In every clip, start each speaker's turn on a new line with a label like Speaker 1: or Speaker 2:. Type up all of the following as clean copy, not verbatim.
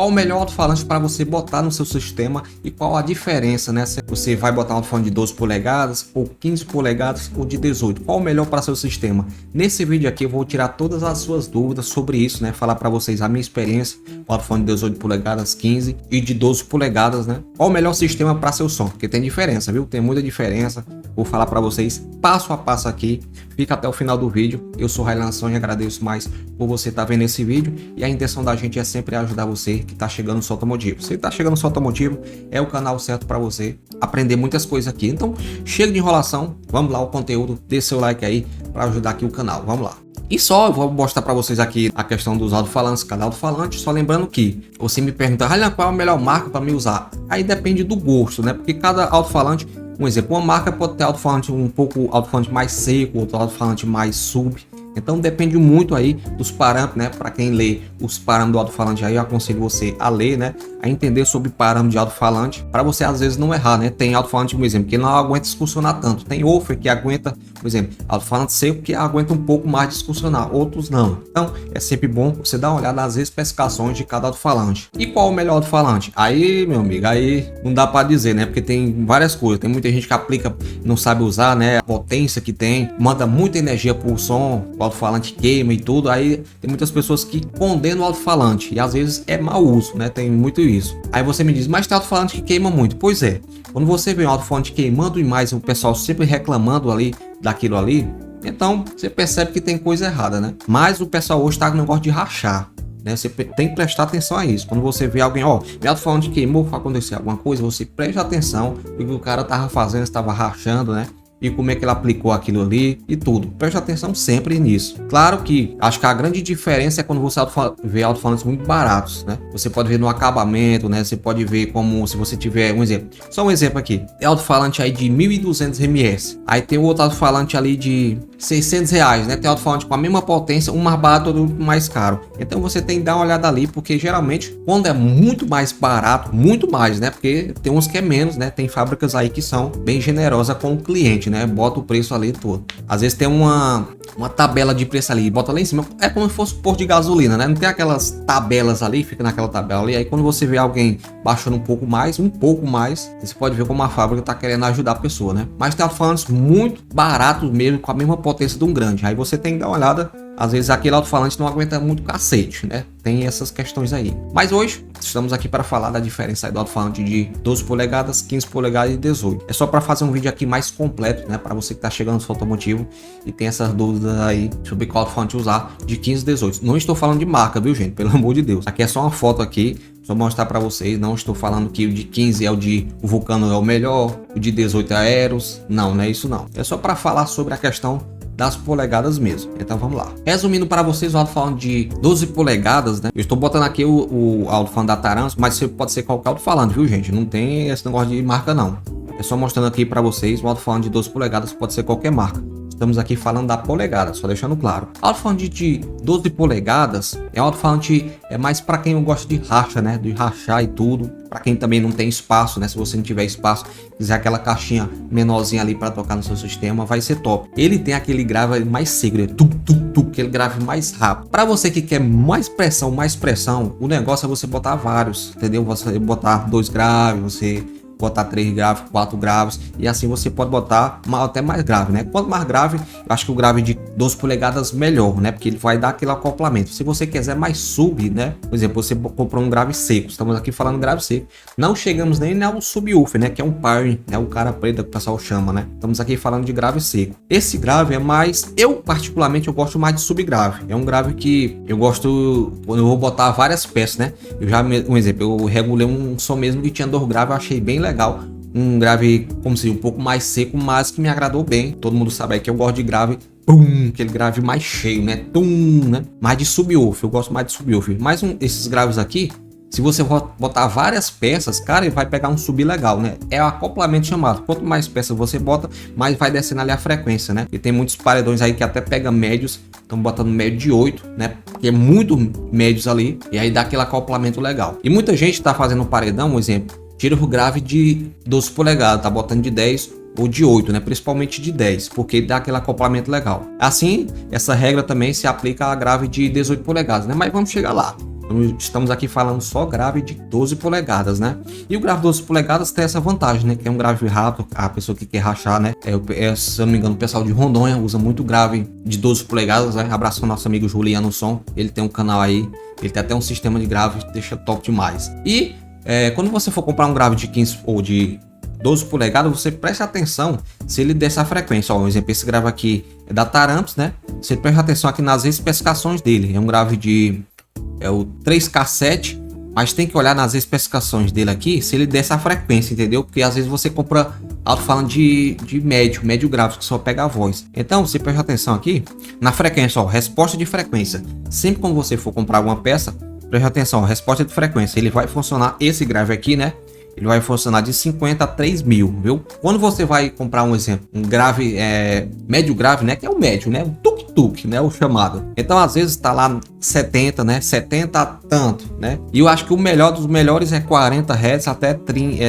Speaker 1: qual o melhor alto-falante para você botar no seu sistema e qual a diferença, né? Se você vai botar um alto-falante de 12 polegadas ou 15 polegadas ou de 18, qual o melhor para seu sistema? Nesse vídeo aqui eu vou tirar todas as suas dúvidas sobre isso, né? Falar para vocês a minha experiência com alto-falante de 18 polegadas, 15 e de 12 polegadas, né? Qual o melhor sistema para seu som? Porque tem diferença, viu? Tem muita diferença. Vou falar para vocês passo a passo aqui. Fica até o final do vídeo. Eu sou Railan Sonho e agradeço mais por você estar vendo esse vídeo. E a intenção da gente é sempre ajudar você que está chegando no seu automotivo. Se está chegando no seu automotivo, é o canal certo para você aprender muitas coisas aqui. Então, chega de enrolação. Vamos lá o conteúdo. Dê seu like aí para ajudar aqui o canal. Vamos lá. E só eu vou mostrar para vocês aqui a questão dos alto-falantes, cada alto-falante, só lembrando que você me pergunta, Railan, qual é a melhor marca para me usar? Aí depende do gosto, né? Porque cada alto-falante, um exemplo, uma marca pode ter alto-falante um pouco alto-falante mais seco, outro alto-falante mais sub. Então depende muito aí dos parâmetros, né? Para quem lê os parâmetros do alto-falante aí, eu aconselho você a ler, né? A entender sobre parâmetros de alto-falante, para você às vezes não errar, né? Tem alto-falante, por exemplo, que não aguenta discussionar tanto. Tem woofer que aguenta, por exemplo, alto-falante seco que aguenta um pouco mais discussionar, outros não. Então é sempre bom você dar uma olhada nas especificações de cada alto-falante. E qual o melhor alto-falante? Aí, meu amigo, aí não dá para dizer, né? Porque tem várias coisas. Tem muita gente que aplica, não sabe usar, né? A potência que tem, manda muita energia por som. O alto-falante queima e tudo, aí tem muitas pessoas que condenam o alto-falante e às vezes é mau uso, né? Tem muito isso. Aí você me diz, mas tem alto-falante que queima muito. Pois é, quando você vê um alto-falante queimando demais, o pessoal sempre reclamando ali daquilo ali, então você percebe que tem coisa errada, né? Mas o pessoal hoje tá com o negócio de rachar, né? Você tem que prestar atenção a isso. Quando você vê alguém, ó, meu alto-falante queimou, vai acontecer alguma coisa, você presta atenção o que o cara tava fazendo, estava rachando, né? E como é que ele aplicou aquilo ali e tudo. Preste atenção sempre nisso. Claro que acho que a grande diferença é quando você vê alto-falantes muito baratos, né? Você pode ver no acabamento, né? Você pode ver como se você tiver um exemplo. Só um exemplo aqui. É alto-falante aí de 1.200 ms. Aí tem o outro alto-falante ali de R$600, né? Tem alto-falante com a mesma potência, um mais barato, outro mais caro. Então você tem que dar uma olhada ali, porque geralmente quando é muito mais barato, muito mais, né? Porque tem uns que é menos, né? Tem fábricas aí que são bem generosas com o cliente, né? Bota o preço ali todo. Às vezes tem uma tabela de preço ali, bota lá em cima, é como se fosse posto de gasolina, né? Não tem aquelas tabelas ali, fica naquela tabela ali. Aí quando você vê alguém baixando um pouco mais, você pode ver como a fábrica tá querendo ajudar a pessoa, né? Mas tem alto-falantes muito baratos mesmo, com a mesma potência de um grande. Aí você tem que dar uma olhada. Às vezes aquele alto-falante não aguenta muito cacete, né? Tem essas questões aí. Mas hoje estamos aqui para falar da diferença aí do alto-falante de 12 polegadas, 15 polegadas e 18. É só para fazer um vídeo aqui mais completo, né? Para você que está chegando no seu automotivo e tem essas dúvidas aí sobre qual alto-falante usar de 15 e 18. Não estou falando de marca, viu, gente? Pelo amor de Deus. Aqui é só uma foto aqui. Só mostrar para vocês, não estou falando que o de 15 é o Vulcano é o melhor, o de 18 é Aeros. Não é isso não. É só para falar sobre a questão das polegadas mesmo. Então vamos lá. Resumindo para vocês, o alto-falante de 12 polegadas, né? Eu estou botando aqui o alto-falante da Tarantos, mas pode ser qualquer alto-falante, viu, gente? Não tem esse negócio de marca não. É só mostrando aqui para vocês, o alto-falante de 12 polegadas pode ser qualquer marca. Estamos aqui falando da polegada, só deixando claro. Alto-falante de 12 polegadas é um alto-falante mais para quem gosta de racha, né? De rachar e tudo. Para quem também não tem espaço, né? Se você não tiver espaço, quiser aquela caixinha menorzinha ali para tocar no seu sistema, vai ser top. Ele tem aquele grave mais seco, aquele grave mais rápido. Para você que quer mais pressão, o negócio é você botar vários, entendeu? Você botar 2 graves, você botar 3 graves, 4 graves, e assim você pode botar até mais grave, né? Quanto mais grave, eu acho que o grave de 12 polegadas melhor, né? Porque ele vai dar aquele acoplamento. Se você quiser mais sub, né? Por exemplo, você comprou um grave seco, estamos aqui falando grave seco. Não chegamos nem ao subwoofer, né? Que é um pairing, né? O cara preto que o pessoal chama, né? Estamos aqui falando de grave seco. Esse grave é mais, eu particularmente eu gosto mais de subgrave. É um grave que eu gosto, quando eu vou botar várias peças, né? Eu já, um exemplo, eu regulei um som mesmo que tinha 2 graves, eu achei bem legal. Um grave, como se um pouco mais seco, mas que me agradou bem. Todo mundo sabe aí que eu gosto de grave, aquele grave mais cheio, né? Né? Mais de subwoofer, eu gosto mais de subwoofer. Mas esses graves aqui, se você botar várias peças, cara, ele vai pegar um sub legal, né? É o acoplamento chamado. Quanto mais peças você bota, mais vai descendo ali a frequência, né? E tem muitos paredões aí que até pega médios. Estão botando médio de 8, né? Porque é muito médios ali. E aí dá aquele acoplamento legal. E muita gente tá fazendo um paredão, um exemplo. Tira o grave de 12 polegadas, tá botando de 10 ou de 8, né? Principalmente de 10, porque dá aquele acoplamento legal. Assim, essa regra também se aplica a grave de 18 polegadas, né? Mas vamos chegar lá. Estamos aqui falando só grave de 12 polegadas, né? E o grave 12 polegadas tem essa vantagem, né? Que é um grave rápido, a pessoa que quer rachar, né? Se eu não me engano, o pessoal de Rondônia usa muito grave de 12 polegadas, né? Abraço ao nosso amigo Juliano Som, ele tem um canal aí, ele tem até um sistema de grave que deixa top demais. E quando você for comprar um grave de 15 ou de 12 polegadas, você preste atenção se ele der essa frequência. Ó, um exemplo, esse grave aqui é da Taramps, né? Você preste atenção aqui nas especificações dele. É um grave de o 3K7, mas tem que olhar nas especificações dele aqui se ele der essa frequência, entendeu? Porque às vezes você compra alto-falante de médio grave, que só pega a voz. Então você preste atenção aqui na frequência, ó, resposta de frequência. Sempre quando você for comprar alguma peça, preste atenção, ó, resposta de frequência. Ele vai funcionar, esse grave aqui, né? Ele vai funcionar de 50 a 3.000, viu? Quando você vai comprar um exemplo, um grave, médio grave, né? Que é o médio, né? O tuk-tuk, né? O chamado. Então, às vezes, tá lá 70, né? 70 a tanto, né? E eu acho que o melhor dos melhores é 40 Hz até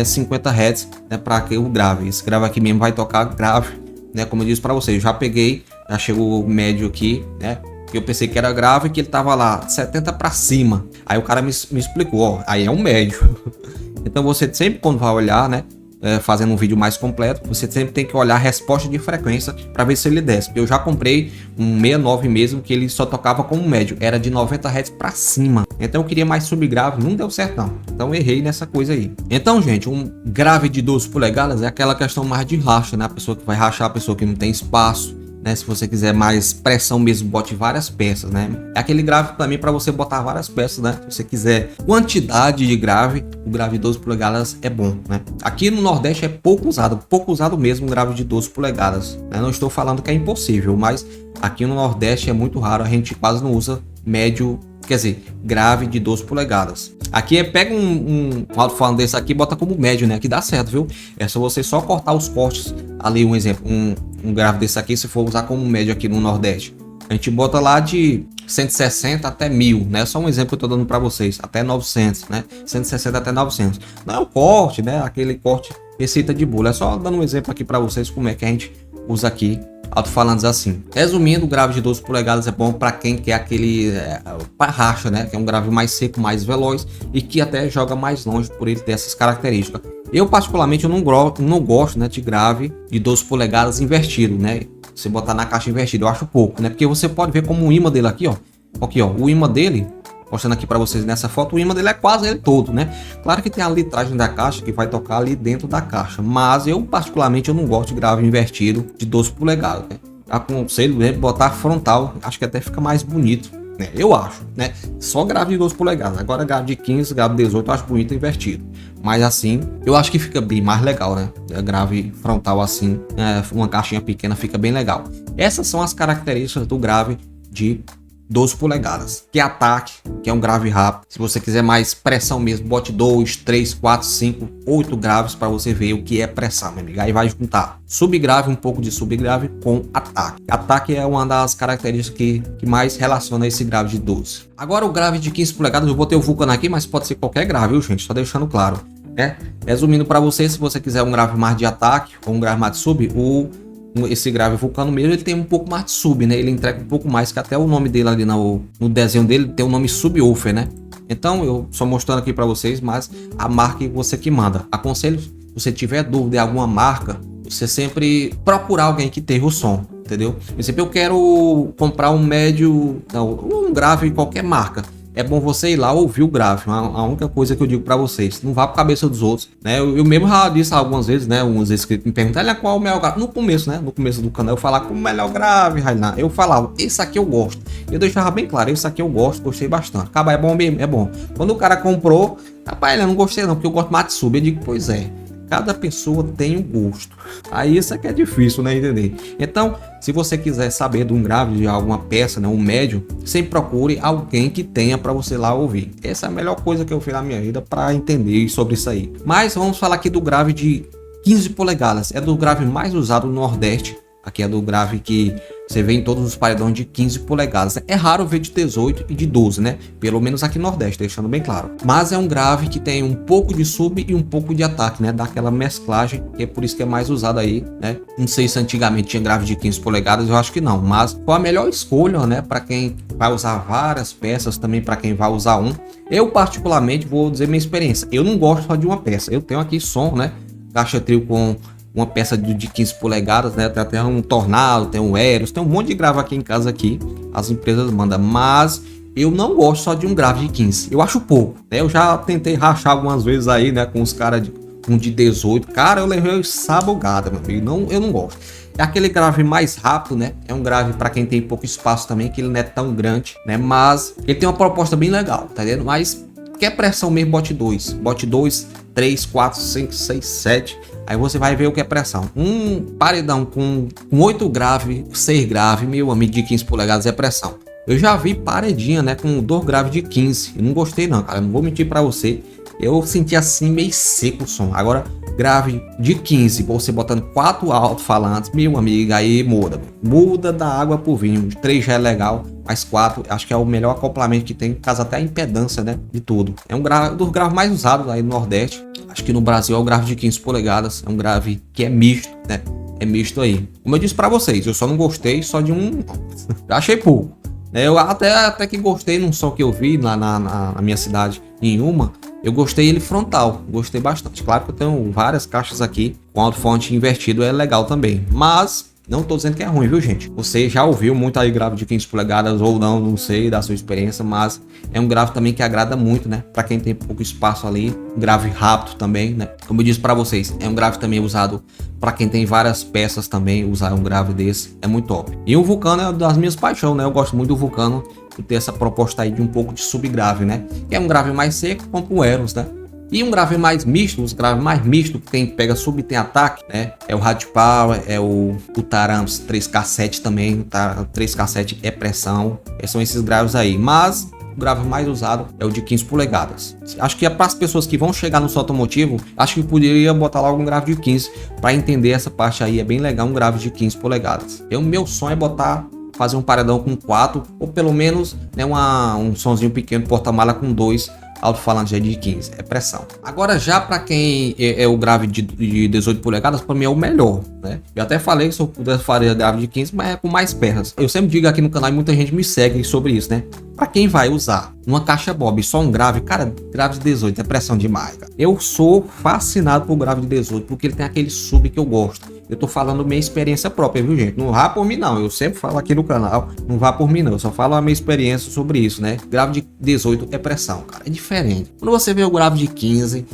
Speaker 1: 50 Hz, né? Para que o grave. Esse grave aqui mesmo vai tocar grave, né? Como eu disse para vocês, já peguei, já chegou o médio aqui, né? Eu pensei que era grave, que ele tava lá 70 para cima. Aí o cara me explicou, ó, aí é um médio. Então você sempre, quando vai olhar, né, fazendo um vídeo mais completo, você sempre tem que olhar a resposta de frequência para ver se ele desce. Eu já comprei um 69 mesmo, que ele só tocava como médio, era de 90 Hz para cima. Então eu queria mais subgrave, não deu certo não. Então errei nessa coisa aí. Então, gente, um grave de 12 polegadas é aquela questão mais de racha, né? A pessoa que vai rachar, a pessoa que não tem espaço, né? Se você quiser mais pressão mesmo, bote várias peças, né? É aquele grave também para você botar várias peças, né? Se você quiser quantidade de grave, o grave de 12 polegadas é bom, né? Aqui no Nordeste é pouco usado mesmo o grave de 12 polegadas, né? Não estou falando que é impossível, mas aqui no Nordeste é muito raro, a gente quase não usa médio, quer dizer, grave de 12 polegadas. Aqui pega um alto-falante desse aqui e bota como médio, né? Que dá certo, viu? É só você só cortar os cortes ali, um exemplo, um grave desse aqui, se for usar como médio aqui no Nordeste. A gente bota lá de 160 até 1000, né? Só um exemplo que eu tô dando para vocês, até 900, né? 160 até 900. Não é o corte, né? Aquele corte receita de bolo. É só dando um exemplo aqui para vocês como é que a gente usa aqui alto-falantes assim. Resumindo, o grave de 12 polegadas é bom para quem quer aquele racha, né? Que é um grave mais seco, mais veloz e que até joga mais longe por ele ter essas características. Eu particularmente eu não gosto, né, de grave de 12 polegadas invertido, né? Você botar na caixa invertida, eu acho pouco, né? Porque você pode ver como o ímã dele aqui, ó. Aqui, ó, o ímã dele, mostrando aqui para vocês nessa foto, o ímã dele é quase ele todo, né? Claro que tem a litragem da caixa que vai tocar ali dentro da caixa, mas eu particularmente eu não gosto de grave invertido de 12 polegadas, né? Aconselho, né, botar frontal, acho que até fica mais bonito, né? Eu acho, né? Só grave de 12 polegadas, agora grave de 15, grave de 18 eu acho bonito invertido. Mas assim, eu acho que fica bem mais legal, né? Grave frontal assim, uma caixinha pequena fica bem legal. Essas são as características do grave de 12 polegadas, que é ataque, que é um grave rápido. Se você quiser mais pressão mesmo, bote 2, 3, 4, 5, 8 graves para você ver o que é pressão, meu amigo. Aí vai juntar subgrave, um pouco de subgrave com ataque. Ataque é uma das características que mais relaciona esse grave de 12. Agora o grave de 15 polegadas, eu botei o Vulcan aqui, mas pode ser qualquer grave, viu, gente? Só deixando claro, né? Resumindo para você, se você quiser um grave mais de ataque ou um grave mais de sub, esse grave Vulcano mesmo, ele tem um pouco mais de sub, né? Ele entrega um pouco mais, que até o nome dele ali no desenho dele tem o nome Subwoofer, né? Então eu só mostrando aqui para vocês, mas a marca você que manda. Aconselho, se você tiver dúvida em alguma marca, você sempre procurar alguém que tenha o som, entendeu? Por exemplo, eu quero comprar um médio, não, um grave em qualquer marca. É bom você ir lá ouvir o grave. A única coisa que eu digo para vocês, não vá para cabeça dos outros, né? Eu mesmo já disse algumas vezes, né? Uns inscritos me perguntam, qual é o melhor grave? No começo, né? No começo do canal eu falava com o melhor grave, Rainan. Eu falava, esse aqui eu gosto. Eu deixava bem claro, esse aqui eu gosto, gostei bastante. Acaba, é bom mesmo, é bom. Quando o cara comprou, rapaz, eu não gostei não, porque eu gosto mais de sub. Eu digo, pois é. Cada pessoa tem um gosto. Aí isso aqui é difícil, né, entender? Então, se você quiser saber de um grave de alguma peça, né, um médio, sempre procure alguém que tenha para você lá ouvir. Essa é a melhor coisa que eu fiz na minha vida para entender sobre isso aí. Mas vamos falar aqui do grave de 15 polegadas. É do grave mais usado no Nordeste, Aqui é do grave que você vê em todos os paredões de 15 polegadas. É raro ver de 18 e de 12, né? Pelo menos aqui no Nordeste, deixando bem claro. Mas é um grave que tem um pouco de sub e um pouco de ataque, né? Dá aquela mesclagem, que é por isso que é mais usado aí, né? Não sei se antigamente tinha grave de 15 polegadas, eu acho que não. Mas foi a melhor escolha, né? Para quem vai usar várias peças, também para quem vai usar um. Eu particularmente vou dizer minha experiência. Eu não gosto só de uma peça. Eu tenho aqui som, né? Caixa trio com uma peça de 15 polegadas, né? Tem até um Tornado, tem um Eros, tem um monte de grave aqui em casa aqui. As empresas mandam, mas eu não gosto só de um grave de 15. Eu acho pouco, né? Eu já tentei rachar algumas vezes aí, né? Com os caras de 18. Cara, eu levei sabugada, meu amigo. Não, eu não gosto. É aquele grave mais rápido, né? É um grave para quem tem pouco espaço também, que ele não é tão grande, né? Mas ele tem uma proposta bem legal, tá entendendo? Mas quer pressão mesmo, bote 2. Bote 2, 3, 4, 5, 6, 7. Aí você vai ver o que é pressão. Um paredão com 8 grave, 6 grave, meu amigo, de 15 polegadas é pressão. Eu já vi paredinha, né, com 2 grave de 15. Eu não gostei não, cara. Eu não vou mentir pra você. Eu senti assim meio seco o som. Agora, grave de 15, você botando 4 alto-falantes, meu amigo, aí muda. Muda da água pro vinho. 3 já é legal, mas 4 acho que é o melhor acoplamento que tem, caso até a impedância, né, de tudo. É um grave dos graves mais usados aí no Nordeste. Acho que no Brasil é o grave de 15 polegadas. É um grave que é misto, né? É misto aí. Como eu disse pra vocês, eu só não gostei só de um. Eu achei pouco. Eu até que gostei num som que eu vi lá na minha cidade, em uma. Eu gostei ele frontal, gostei bastante. Claro que eu tenho várias caixas aqui com alto-fonte invertido, é legal também. Mas não tô dizendo que é ruim, viu, gente? Você já ouviu muito aí grave de 15 polegadas ou não, não sei da sua experiência, mas é um grave também que agrada muito, né? Pra quem tem pouco espaço ali, um grave rápido também, né? Como eu disse pra vocês, é um grave também usado pra quem tem várias peças também, usar um grave desse é muito top. E o Vulcano é das minhas paixões, né? Eu gosto muito do Vulcano por ter essa proposta aí de um pouco de subgrave, né? Que é um grave mais seco, como o Eros, né? E um grave mais misto, os graves mais mistos que tem, pega sub e tem ataque, né? É o Rádio Power, é o Tarams 3K7 também, tá? 3K7 é pressão, são esses graves aí. Mas o grave mais usado é o de 15 polegadas. Acho que é para as pessoas que vão chegar no seu automotivo, acho que poderia botar logo um grave de 15 para entender essa parte aí, é bem legal um grave de 15 polegadas. Meu sonho é botar fazer um paredão com 4 ou pelo menos, né, um sonzinho pequeno porta-mala com 2 alto-falante de 15, é pressão. Agora já para quem é o grave de 18 polegadas, para mim é o melhor, né? Eu até falei que se eu pudesse fazer grave de 15, mas é com mais peças. Eu sempre digo aqui no canal e muita gente me segue sobre isso, né? Para quem vai usar uma caixa Bob só um grave, cara, grave de 18 é pressão demais, cara. Eu sou fascinado por grave de 18 porque ele tem aquele sub que eu gosto. Eu tô falando minha experiência própria, viu, gente? Não vá por mim, não. Eu sempre falo aqui no canal, não vá por mim, não. Eu só falo a minha experiência sobre isso, né? Grave de 18 é pressão, cara. É diferente. Quando você vê o grave de 15,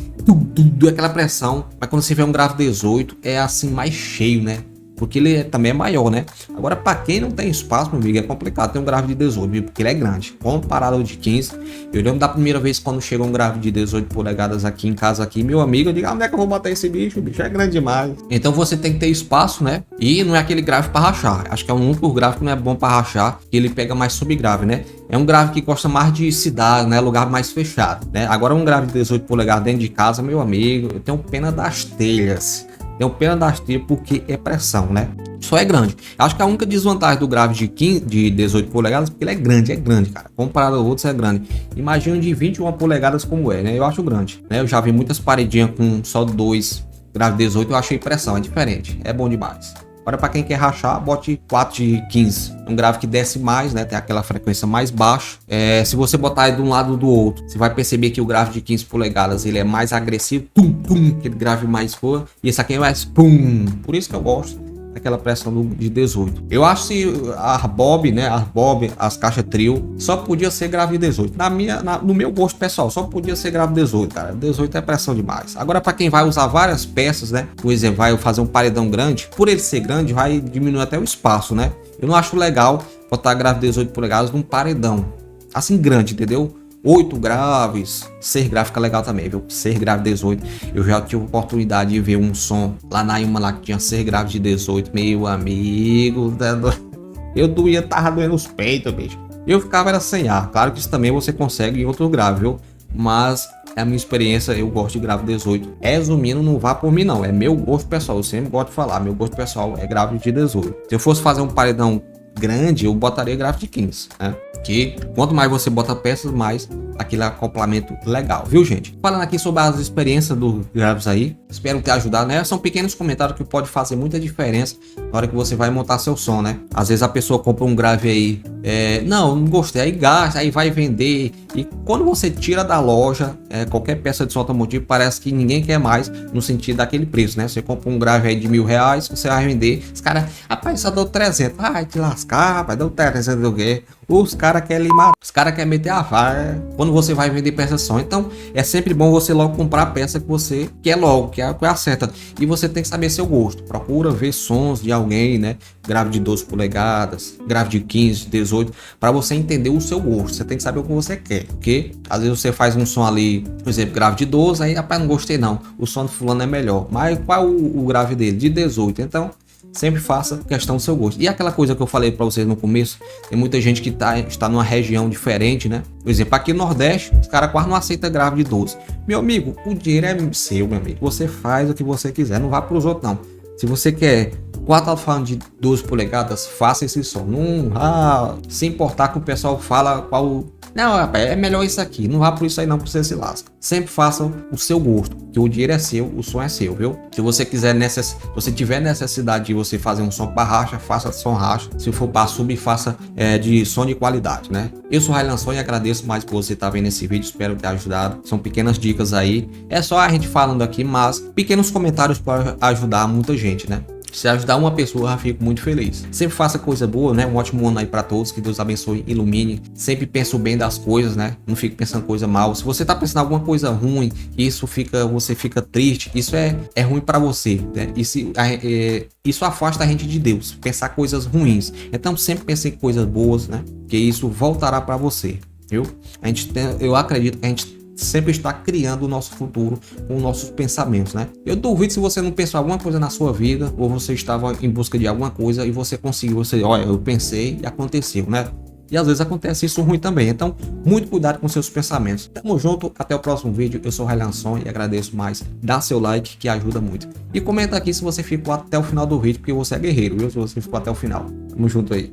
Speaker 1: é aquela pressão. Mas quando você vê um grave 18, é assim, mais cheio, né? Porque ele também é maior, né? Agora, para quem não tem espaço, meu amigo, é complicado ter um grave de 18, viu? Porque ele é grande. Comparado ao de 15, eu lembro da primeira vez quando chegou um grave de 18 polegadas aqui em casa, aqui, meu amigo, eu digo, onde é que eu vou botar esse bicho? O bicho é grande demais. Então você tem que ter espaço, né? E não é aquele grave para rachar. Acho que é o único grave que não é bom para rachar, que ele pega mais subgrave, né? É um grave que gosta mais de cidade, né? Lugar mais fechado, né? Agora um grave de 18 polegadas dentro de casa, meu amigo, eu tenho pena das telhas. Tenho pena das telhas porque é pressão, né? Só é grande. Acho que a única desvantagem do grave de 18 polegadas é porque ele é grande, cara. Comparado a outros, é grande. Imagina de 21 polegadas como é, né? Eu acho grande, né? Eu já vi muitas paredinhas com só 2 grave 18, eu achei pressão, é diferente. É bom demais. Agora, para quem quer rachar, bote 4 de 15. Um grave que desce mais, né? Tem aquela frequência mais baixa. Se você botar de um lado ou do outro, você vai perceber que o grave de 15 polegadas ele é mais agressivo. Tum, tum, aquele grave mais for. E esse aqui é mais pum. Por isso que eu gosto daquela pressão de 18. Eu acho que a Arbob, né? As caixas trio, só podia ser grave 18. No meu gosto pessoal, só podia ser grave 18, cara. 18 é pressão demais. Agora, para quem vai usar várias peças, né? Por exemplo, vai fazer um paredão grande, por ele ser grande, vai diminuir até o espaço, né? Eu não acho legal botar grave 18 polegadas num paredão assim grande, entendeu? 8 graves, 6 graves fica legal também, viu? 6 graves 18. Eu já tive a oportunidade de ver um som lá na Ilma lá que tinha 6 graves de 18, meu amigo. Eu tava doendo os peitos, bicho. Eu ficava era sem ar. Claro que isso também você consegue em outro grave, viu? Mas é a minha experiência, eu gosto de grave 18. Resumindo, não vá por mim não, é meu gosto pessoal, eu sempre gosto de falar, meu gosto pessoal é grave de 18. Se eu fosse fazer um paredão grande, eu botaria grave de 15, né? Que quanto mais você bota peças, mais aquele acoplamento legal, viu, gente? Falando aqui sobre as experiências dos graves aí, espero ter ajudado, né? São pequenos comentários que pode fazer muita diferença na hora que você vai montar seu som, né? Às vezes a pessoa compra um grave aí, não gostei, aí gasta, aí vai vender, e quando você tira da loja, qualquer peça de som automotivo, parece que ninguém quer mais, no sentido daquele preço, né? Você compra um grave aí de R$1.000, você vai vender, os caras, rapaz, só deu 300, vai te lascar, rapaz, deu 300 do quê? Os caras querem lhe matar, os caras querem meter a faca quando você vai vender peça só. Então é sempre bom você logo comprar a peça que você quer logo, que é a certa. E você tem que saber seu gosto. Procura ver sons de alguém, né? Grave de 12 polegadas, grave de 15, 18, para você entender o seu gosto. Você tem que saber o que você quer, porque às vezes você faz um som ali, por exemplo, grave de 12, aí rapaz, não gostei não, o som do fulano é melhor. Mas qual é o grave dele? De 18. Então sempre faça questão do seu gosto. E aquela coisa que eu falei para vocês no começo, tem muita gente que está numa região diferente, né? Por exemplo, aqui no Nordeste, os caras quase não aceitam grave de 12. Meu amigo, o dinheiro é seu, meu amigo. Você faz o que você quiser, não vá para os outros não. Se você quer 4 alto-falantes de 12 polegadas, faça esse som. Não se importar que o pessoal fala qual... Não, rapaz, é melhor isso aqui. Não vá por isso aí não, porque você se lasca. Sempre faça o seu gosto, que o dinheiro é seu, o som é seu, viu? Se você quiser, se você tiver necessidade de você fazer um som para racha, faça som racha. Se for para sub, faça de som de qualidade, né? Eu sou Railan Son e agradeço mais por você estar vendo esse vídeo. Espero ter ajudado. São pequenas dicas aí. É só a gente falando aqui, mas pequenos comentários para ajudar muita gente, né? Se ajudar uma pessoa, eu já fico muito feliz. Sempre faça coisa boa, né? Um ótimo ano aí pra todos. Que Deus abençoe, ilumine. Sempre pensa o bem das coisas, né? Não fique pensando coisa mal. Se você tá pensando alguma coisa ruim, você fica triste, isso é ruim pra você, né? Isso afasta a gente de Deus. Pensar coisas ruins. Então sempre pense em coisas boas, né? Que isso voltará pra você, viu? Eu acredito que a gente sempre está criando o nosso futuro com nossos pensamentos, né? Eu duvido se você não pensou alguma coisa na sua vida, ou você estava em busca de alguma coisa e você conseguiu, olha, eu pensei e aconteceu, né? E às vezes acontece isso ruim também, então muito cuidado com seus pensamentos. Tamo junto, até o próximo vídeo. Eu sou o Railan Son e agradeço mais. Dá seu like que ajuda muito. E comenta aqui se você ficou até o final do vídeo, porque você é guerreiro, viu? Se você ficou até o final. Tamo junto aí.